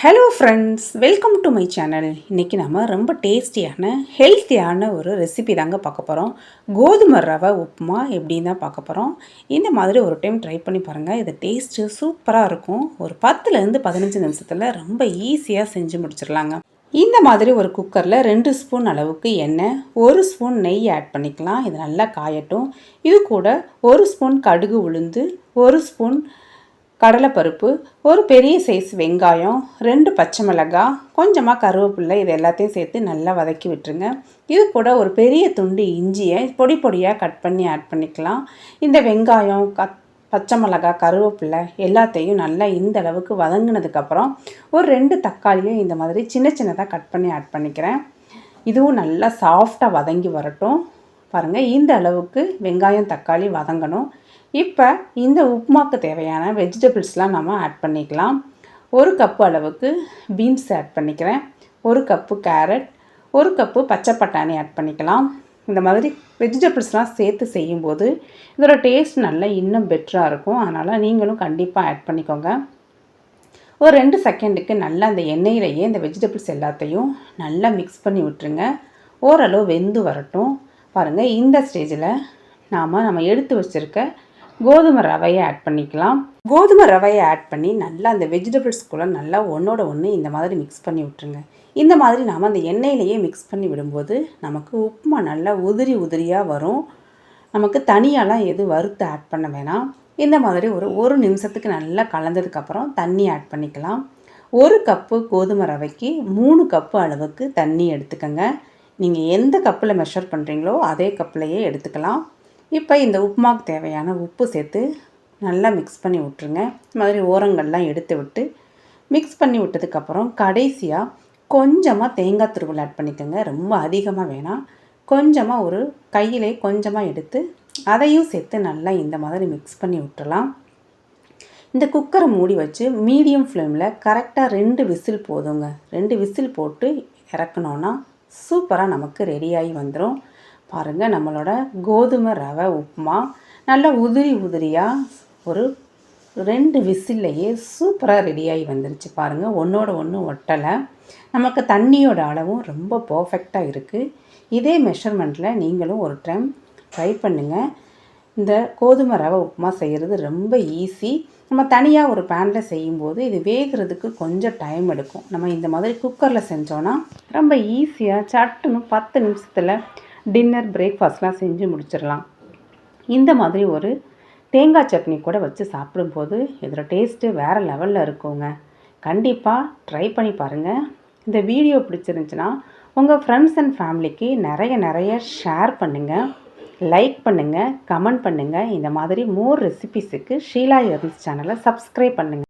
Hello friends, welcome to my channel. இன்றைக்கி நம்ம ரொம்ப டேஸ்டியான ஹெல்த்தியான ஒரு ரெசிபி தாங்க பார்க்க போகிறோம். கோதுமை ரவை உப்புமா எப்படின்னு தான் பார்க்க போகிறோம். இந்த மாதிரி ஒரு டைம் ட்ரை பண்ணி பாருங்கள். இது டேஸ்ட்டு சூப்பராக இருக்கும். ஒரு 10லேருந்து 15 நிமிஷத்தில் ரொம்ப ஈஸியாக செஞ்சு முடிச்சிடலாங்க. இந்த மாதிரி ஒரு குக்கரில் 2 ஸ்பூன் அளவுக்கு எண்ணெய், 1 ஸ்பூன் நெய் ஆட் பண்ணிக்கலாம். இது நல்லா காயட்டும். இது கூட 1 ஸ்பூன் கடுகு உளுந்து, 1 ஸ்பூன் கடலைப்பருப்பு, ஒரு பெரிய சைஸ் வெங்காயம், 2 பச்சை மிளகாய், கொஞ்சமாக கருவேப்பிலை, இது எல்லாத்தையும் சேர்த்து நல்லா வதக்கி விட்டுருங்க. இது கூட ஒரு பெரிய துண்டு இஞ்சியை பொடி பொடியாக கட் பண்ணி ஆட் பண்ணிக்கலாம். இந்த வெங்காயம், பச்சை மிளகாய், கருவேப்பிலை எல்லாத்தையும் நல்லா இந்த அளவுக்கு வதங்கினதுக்கப்புறம் ஒரு 2 தக்காளியும் இந்த மாதிரி சின்ன சின்னதாக கட் பண்ணி ஆட் பண்ணிக்கிறேன். இதுவும் நல்லா சாஃப்டாக வதங்கி வரட்டும். பாருங்கள், இந்த அளவுக்கு வெங்காயம் தக்காளி வதங்கணும். இப்போ இந்த உப்புமாக்கு தேவையான வெஜிடபிள்ஸ்லாம் நம்ம ஆட் பண்ணிக்கலாம். 1 கப்பு அளவுக்கு பீன்ஸ் ஆட் பண்ணிக்கிறேன், 1 கப்பு கேரட், 1 கப்பு பச்சை பட்டாணி ஆட் பண்ணிக்கலாம். இந்த மாதிரி வெஜிடபிள்ஸ்லாம் சேர்த்து செய்யும்போது இதோட டேஸ்ட் நல்லா இன்னும் பெட்டராக இருக்கும். அதனால் நீங்களும் கண்டிப்பாக ஆட் பண்ணிக்கோங்க. ஒரு 2 செகண்டுக்கு நல்லா அந்த எண்ணெயிலேயே இந்த வெஜிடபிள்ஸ் எல்லாத்தையும் நல்லா மிக்ஸ் பண்ணி விட்டுருங்க. ஓரளவு வெந்து வரட்டும். பாருங்கள், இந்த ஸ்டேஜில் நம்ம எடுத்து வச்சுருக்க கோதுமை ரவையை ஆட் பண்ணிக்கலாம். கோதுமை ரவையை ஆட் பண்ணி நல்லா அந்த வெஜிடபிள்ஸ்குள்ளே நல்லா ஒன்றோட ஒன்று இந்த மாதிரி மிக்ஸ் பண்ணி விட்டுருங்க. இந்த மாதிரி நாம் அந்த எண்ணெயிலேயே மிக்ஸ் பண்ணி விடும்போது நமக்கு உப்புமா நல்லா உதிரி உதிரியாக வரும். நமக்கு தனியாலாம் எதுவும் வறுத்து ஆட் பண்ண வேணாம். இந்த மாதிரி ஒரு நிமிஷத்துக்கு நல்லா கலந்ததுக்கப்புறம் தண்ணி ஆட் பண்ணிக்கலாம். 1 கப்பு கோதுமை ரவைக்கு 3 கப்பு அளவுக்கு தண்ணி எடுத்துக்கோங்க. நீங்கள் எந்த கப்பில் மெஷர் பண்ணுறீங்களோ அதே கப்லையே எடுத்துக்கலாம். இப்போ இந்த உப்புமாவுக்கு தேவையான உப்பு சேர்த்து நல்லா மிக்ஸ் பண்ணி விட்ருங்க. இந்த மாதிரி ஓரங்கள்லாம் எடுத்து விட்டு மிக்ஸ் பண்ணி விட்டதுக்கப்புறம் கடைசியாக கொஞ்சமாக தேங்காய் துருவல் ஆட் பண்ணிக்கோங்க. ரொம்ப அதிகமாக வேணாம். கொஞ்சமாக ஒரு கையிலே கொஞ்சமாக எடுத்து அதையும் சேர்த்து நல்லா இந்த மாதிரி மிக்ஸ் பண்ணி விட்டுறலாம். இந்த குக்கரை மூடி வச்சு மீடியம் ஃப்ளேமில் கரெக்டாக 2 விசில் போதுங்க. 2 விசில் போட்டு இறக்கணுன்னா சூப்பராக நமக்கு ரெடியாகி வந்துடும். பாருங்கள், நம்மளோட கோதுமை ரவை உப்புமா நல்லா உதிரி உதிரியாக ஒரு 2 விசில்லையே சூப்பராக ரெடியாகி வந்துருச்சு. பாருங்கள், ஒன்றோட ஒன்று ஒட்டலை. நமக்கு தண்ணியோட அளவும் ரொம்ப பர்ஃபெக்டாக இருக்குது. இதே மெஷர்மெண்ட்டில் நீங்களும் ஒரு டைம் ட்ரை பண்ணுங்கள். இந்த கோதுமை ரவை உப்புமா செய்கிறது ரொம்ப ஈஸி. நம்ம தனியாக ஒரு பேனில் செய்யும்போது இது வேகிறதுக்கு கொஞ்சம் டைம் எடுக்கும். நம்ம இந்த மாதிரி குக்கரில் செஞ்சோன்னா ரொம்ப ஈஸியாக சட்டுன்னு 10 நிமிஷத்தில் டின்னர் பிரேக்ஃபாஸ்ட்லாம் செஞ்சு முடிச்சிடலாம். இந்த மாதிரி ஒரு தேங்காய் சட்னி கூட வச்சு சாப்பிடும்போது இதோட டேஸ்ட்டு வேறு லெவலில் இருக்குங்க. கண்டிப்பாக ட்ரை பண்ணி பாருங்கள். இந்த வீடியோ பிடிச்சிருந்துச்சுன்னா உங்கள் ஃப்ரெண்ட்ஸ் அண்ட் ஃபேமிலிக்கு நிறைய ஷேர் பண்ணுங்கள், லைக் பண்ணுங்கள், கமெண்ட் பண்ணுங்கள். இந்த மாதிரி மோர் ரெசிபீஸுக்கு ஷீலா எர்ன்ஸ் சேனலை சப்ஸ்கிரைப் பண்ணுங்கள்.